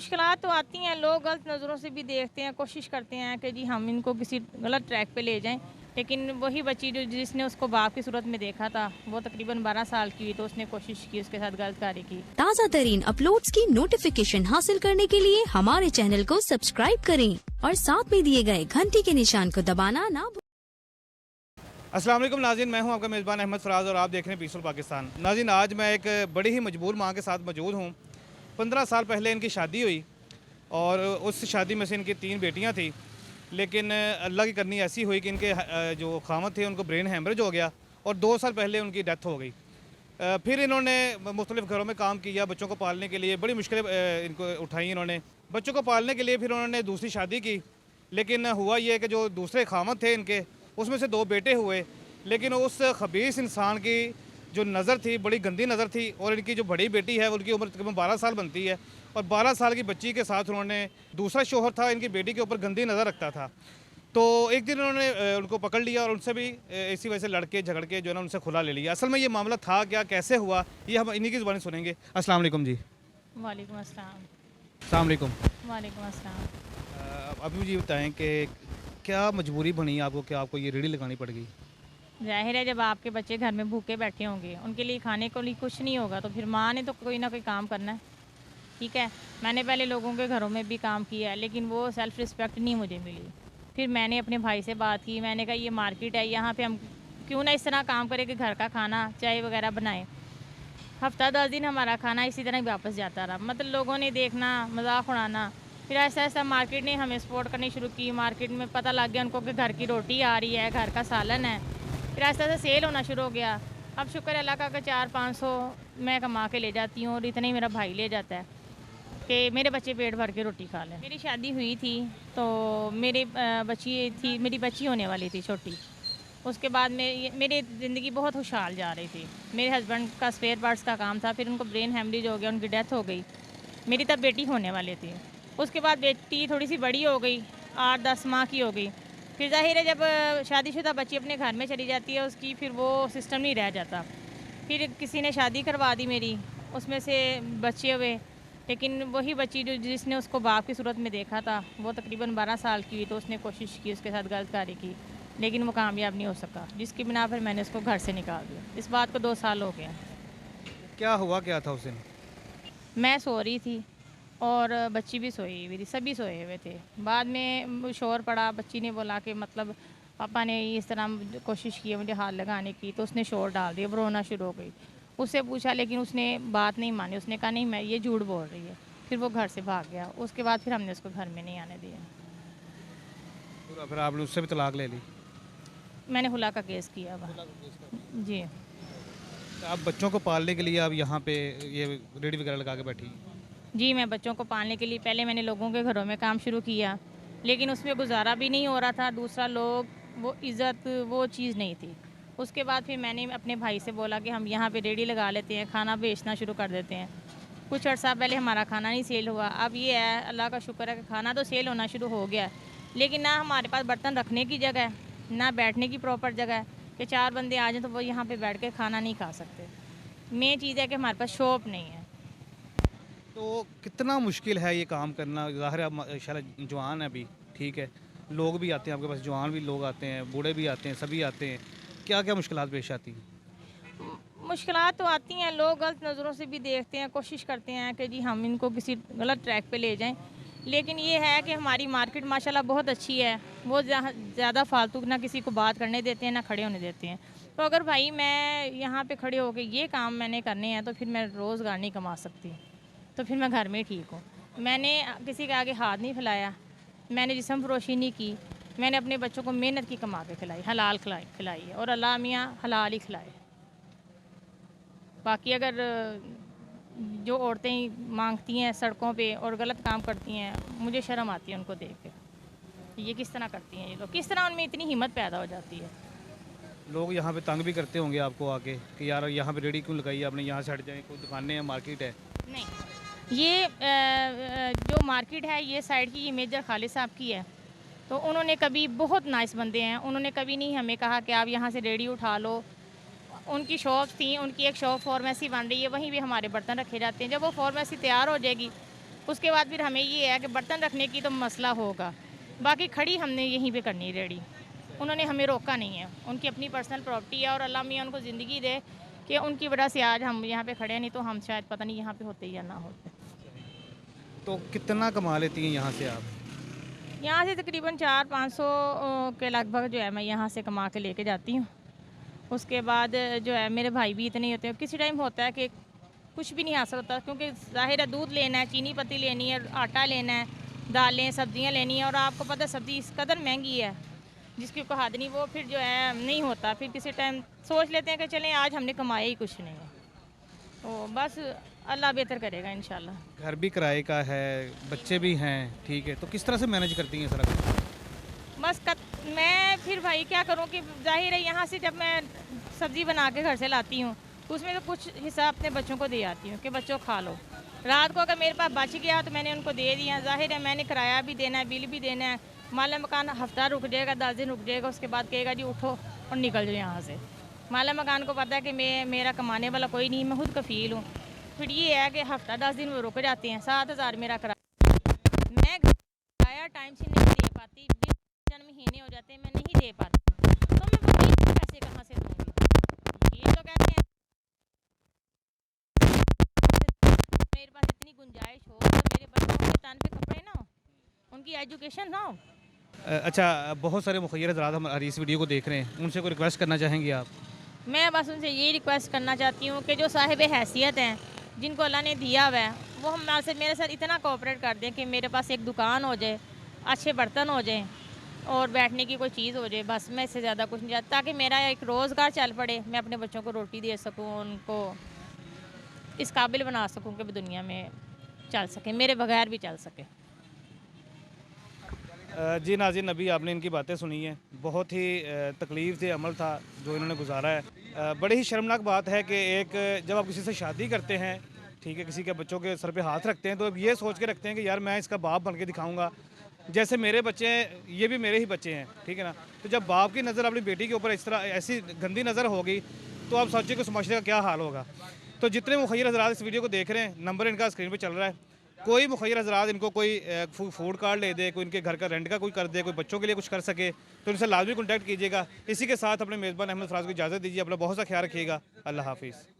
मुश्किलात तो आती हैं, लोग गलत नज़रों से भी देखते हैं, कोशिश करते हैं कि जी हम इनको किसी गलत ट्रैक पे ले जाएं। लेकिन वही बच्ची जो जिसने उसको बाप की सूरत में देखा था, वो तकरीबन 12 साल की हुई, तो उसने कोशिश की उसके साथ गलत कार्य की। ताज़ा तरीन अपलोड्स की नोटिफिकेशन हासिल करने के लिए हमारे चैनल को सब्सक्राइब करें और साथ में दिए गए घंटी के निशान को दबाना ना भूलें। अस्सलाम वालेकुम नाज़रीन, मैं हूं आपका मेज़बान अहमद फराज और आप देख रहे हैं पीसफुल पाकिस्तान। नाज़रीन, आज मैं एक बड़ी ही मजबूर माँ के साथ मौजूद हूं। 15 साल पहले इनकी शादी हुई और उस शादी में से इनकी 3 बेटियां थी, लेकिन अल्लाह की करनी ऐसी हुई कि इनके जो खामद थे उनको ब्रेन हैमरेज हो गया और 2 साल पहले उनकी डेथ हो गई। फिर इन्होंने मुख्तलिफ़ घरों में काम किया, बच्चों को पालने के लिए बड़ी मुश्किलें इनको उठाई। इन्होंने बच्चों को पालने के लिए फिर उन्होंने दूसरी शादी की, लेकिन हुआ ये कि जो दूसरे खामद थे इनके, उसमें से 2 बेटे हुए, लेकिन उस खबीस इंसान की जो नज़र थी बड़ी गंदी नज़र थी। और इनकी जो बड़ी बेटी है उनकी उम्र तकरीबन 12 साल बनती है और 12 साल की बच्ची के साथ उन्होंने, दूसरा शोहर था इनकी बेटी के ऊपर गंदी नज़र रखता था। तो एक दिन उन्होंने उनको पकड़ लिया और उनसे भी इसी वजह से लड़के झगड़ के जो है ना उनसे खुला ले लिया। असल में ये मामला था क्या, कैसे हुआ, ये हम इन्हीं की ज़ुबानी सुनेंगे। अस्सलाम वालेकुम जी। वालेकुम अस्सलाम। अस्सलाम वालेकुम। वालेकुम अस्सलाम। अभी मुझे बताएं कि क्या मजबूरी बनी आपको कि आपको ये रेडी लगानी पड़ गई? ज़ाहिर है, जब आपके बच्चे घर में भूखे बैठे होंगे, उनके लिए खाने को लिए कुछ नहीं होगा, तो फिर माँ ने तो कोई ना कोई काम करना है। ठीक है, मैंने पहले लोगों के घरों में भी काम किया है, लेकिन वो सेल्फ़ रिस्पेक्ट नहीं मुझे मिली। फिर मैंने अपने भाई से बात की, मैंने कहा ये मार्केट है, यहाँ पे हम क्यों ना इस तरह काम करें कि घर का खाना चाय वगैरह बनाएं। हफ्ता 10 दिन हमारा खाना इसी तरह ही वापस जाता रहा, मतलब लोगों ने देखना, मजाक उड़ाना। फिर ऐसा ऐसा मार्केट ने हमें सपोर्ट करनी शुरू की। मार्केट में पता लग गया उनको कि घर की रोटी आ रही है, घर का सालन है। फिर ऐसा ऐसा सेल होना शुरू हो गया। अब शुक्र अल्लाह का 400-500 मैं कमा के ले जाती हूँ और इतना ही मेरा भाई ले जाता है कि मेरे बच्चे पेट भर के रोटी खा लें। मेरी शादी हुई थी तो मेरी बच्ची होने वाली थी छोटी। उसके बाद मेरी ज़िंदगी बहुत खुशहाल जा रही थी। मेरे हस्बैंड का स्पेयर पार्ट्स का काम था, फिर उनको ब्रेन हेमरेज हो गया, उनकी डेथ हो गई। मेरी तब बेटी होने वाली थी। उसके बाद बेटी थोड़ी सी बड़ी हो गई, 8-10 माह की हो गई। फिर ज़ाहिर है, जब शादीशुदा बच्ची अपने घर में चली जाती है उसकी फिर वो सिस्टम नहीं रह जाता। फिर किसी ने शादी करवा दी मेरी, उसमें से बच्चे हुए, लेकिन वही बच्ची जो जिसने उसको बाप की सूरत में देखा था, वो तकरीबन 12 साल की हुई, तो उसने कोशिश की उसके साथ गलत कार्य की, लेकिन वो कामयाब नहीं हो सका, जिसकी बिना पर मैंने उसको घर से निकाल दिया। इस बात को 2 साल हो गया। क्या हुआ क्या था उस दिन? मैं सो रही थी और बच्ची भी सोई हुई थी, सभी सोए हुए थे। बाद में शोर पड़ा, बच्ची ने बोला कि मतलब पापा ने इस तरह कोशिश की है मुझे हाथ लगाने की, तो उसने शोर डाल दिया, वो रोना शुरू हो गई। उससे पूछा, लेकिन उसने बात नहीं मानी, उसने कहा नहीं मैं ये झूठ बोल रही है। फिर वो घर से भाग गया। उसके बाद फिर हमने उसको घर में नहीं आने दिया। फिर आपने उससे भी तलाक ले ली? मैंने हुला का केस किया हुआ। जी। तो आप बच्चों को पालने के लिए आप यहाँ पे ये रेडी वगैरह लगा के बैठी हैं? जी, मैं बच्चों को पालने के लिए पहले मैंने लोगों के घरों में काम शुरू किया, लेकिन उसमें गुजारा भी नहीं हो रहा था। दूसरा, लोग वो इज़्ज़त वो चीज़ नहीं थी। उसके बाद फिर मैंने अपने भाई से बोला कि हम यहाँ पे रेडी लगा लेते हैं, खाना बेचना शुरू कर देते हैं। कुछ अर्सा पहले हमारा खाना नहीं सेल हुआ, अब ये है अल्लाह का शुक्र है कि खाना तो सेल होना शुरू हो गया है, लेकिन ना हमारे पास बर्तन रखने की जगह है, ना बैठने की प्रॉपर जगह है कि 4 बंदे आ जाएँ तो वो यहाँ पे बैठ के खाना नहीं खा सकते। मेन चीज़ है कि हमारे पास शॉप नहीं है। तो कितना मुश्किल है ये काम करना? ज़ाहिर है आप माशाल्लाह जवान है अभी, ठीक है, लोग भी आते हैं आपके पास, जवान भी लोग आते हैं, बूढ़े भी आते हैं, सभी आते हैं। क्या क्या मुश्किलात पेश आती हैं? मुश्किलात तो आती हैं, लोग गलत नज़रों से भी देखते हैं, कोशिश करते हैं कि जी हम इनको किसी गलत ट्रैक पे ले जाएं। लेकिन ये है कि हमारी मार्केट माशाल्लाह बहुत अच्छी है, वो ज़्यादा फालतू ना किसी को बात करने देते हैं ना खड़े होने देते हैं। तो अगर भाई मैं यहाँ पे खड़े होकर ये काम मैंने करने हैं तो फिर मैं रोज़गार नहीं कमा सकती, तो फिर मैं घर में ही ठीक हूँ। मैंने किसी के आगे हाथ नहीं फैलाया, मैंने जिस्म फरोशी नहीं की, मैंने अपने बच्चों को मेहनत की कमा के खिलाई, हलाल खिलाई है, और अल्लाह मियाँ हलाल ही खिलाए। बाकी अगर जो औरतें ही मांगती हैं सड़कों पे और गलत काम करती हैं, मुझे शर्म आती है उनको देख के। ये किस तरह करती हैं ये लोग, किस तरह उनमें इतनी हिम्मत पैदा हो जाती है। लोग यहाँ पे तंग भी करते होंगे आपको आके कि यार यहाँ पे रेडी क्यों लगाई है आपने, यहाँ से हट जाए, कोई दुकानें हैं, मार्केट है? नहीं, ये जो मार्केट है ये साइड की, ये मेजर खालिद साहब की है। तो उन्होंने कभी, बहुत नाइस बंदे हैं, उन्होंने कभी नहीं हमें कहा कि आप यहाँ से रेडी उठा लो। उनकी शॉप्स थी, उनकी एक शॉप फार्मेसी बन रही है, वहीं भी हमारे बर्तन रखे जाते हैं। जब वो फार्मेसी तैयार हो जाएगी उसके बाद फिर हमें ये है कि बर्तन रखने की तो मसला होगा, बाकी खड़ी हमने यहीं पे करनी रेडी। उन्होंने हमें रोका नहीं है, उनकी अपनी पर्सनल प्रॉपर्टी है और अल्लाह मियाँ उनको ज़िंदगी दे कि उनकी वजह से आज हम यहाँ पे खड़े हैं, नहीं तो हम शायद पता नहीं यहाँ पे होते या ना होते। तो कितना कमा लेती हैं यहाँ से आप? यहाँ से तकरीबन 400-500 के लगभग जो है मैं यहाँ से कमा के लेके जाती हूँ। उसके बाद जो है मेरे भाई भी इतने ही होते हैं, किसी टाइम होता है कि कुछ भी नहीं हासिल होता, क्योंकि ज़ाहिर है दूध लेना है, चीनी पत्ती लेनी है, आटा लेना है, दालें सब्जियाँ लेनी है, और आपको पता है सब्ज़ी इस कदर महंगी है जिसकी कोई हद नहीं, वो फिर जो है नहीं होता। फिर किसी टाइम सोच लेते हैं कि चलें आज हमने कमाया ही कुछ नहीं है, तो बस अल्लाह बेहतर करेगा इंशाल्लाह। घर भी किराए का है, बच्चे भी हैं, ठीक है, तो किस तरह से मैनेज करती हैं सारा कुछ? बस मैं फिर भाई क्या करूँ कि जाहिर है यहाँ से जब मैं सब्ज़ी बना के घर से लाती हूँ तो उसमें तो कुछ हिस्सा अपने बच्चों को दे आती हूँ कि बच्चों खा लो। रात को अगर मेरे पास बच गया तो मैंने उनको दे दिया। जाहिर है मैंने किराया भी देना है, बिल भी देना है। माला मकान हफ्ता रुक जाएगा, 10 दिन रुक जाएगा, उसके बाद कहेगा जी उठो और निकल जाओ यहाँ से। माला मकान को पता है कि मेरा कमाने वाला कोई नहीं, मैं खुद कफ़ील हूँ। फिर ये है कि हफ्ता 10 दिन वो रुक जाते हैं। 7,000 मेरा किराया, मैं किराया टाइम से नहीं दे पाती, 2 महीने हो जाते हैं मैं नहीं दे पाती, तो मैं वकील को पैसे कहाँ से दूँगी? ये तो कहते हैं मेरे पास इतनी गुंजाइश हो तो मेरे बच्चों के तन पे कपड़े ना हो, उनकी एजुकेशन ना हो। अच्छा, बहुत सारे मुखय्यर हज़रात हमारी इस वीडियो को देख रहे हैं, उनसे कोई रिक्वेस्ट करना चाहेंगी आप? मैं बस उनसे यही रिक्वेस्ट करना चाहती हूँ कि जो साहिब हैसियत हैं, जिनको अल्लाह ने दिया हुआ है, वो हमारे मेरे साथ इतना कोऑपरेट कर दें कि मेरे पास एक दुकान हो जाए, अच्छे बर्तन हो जाएं और बैठने की कोई चीज़ हो जाए। बस मैं इससे ज़्यादा कुछ नहीं चाहती, ताकि मेरा एक रोज़गार चल पड़े, मैं अपने बच्चों को रोटी दे सकूँ, उनको इस काबिल बना सकूँ कि वो दुनिया में चल सके, मेरे बगैर भी चल सके। जी नाज़रीन, अभी आपने इनकी बातें सुनी हैं, बहुत ही तकलीफ़ से अमल था जो इन्होंने गुजारा है। बड़ी ही शर्मनाक बात है कि जब आप किसी से शादी करते हैं, ठीक है, किसी के बच्चों के सर पे हाथ रखते हैं, तो अब ये सोच के रखते हैं कि यार मैं इसका बाप बन के दिखाऊँगा, जैसे मेरे बच्चे हैं ये भी मेरे ही बच्चे हैं, ठीक है ना। तो जब बाप की नज़र अपनी बेटी के ऊपर इस तरह ऐसी गंदी नज़र होगी तो आप सोचिए कि उस माशरे का क्या हाल होगा। तो जितने मुखय्यर हज़रात इस वीडियो को देख रहे हैं, नंबर इनका स्क्रीन पर चल रहा है, कोई मुखय्यर हज़रात इनको कोई फूड कार्ड ले दे, कोई इनके घर का रेंट का कोई कर दे, कोई बच्चों के लिए कुछ कर सके, तो इनसे लाजमी कॉन्टैक्ट कीजिएगा। इसी के साथ अपने मेज़बान अहमद फराज को इजाज़त दीजिए। अपना बहुत सा ख्याल रखिएगा। अल्लाह हाफिज़।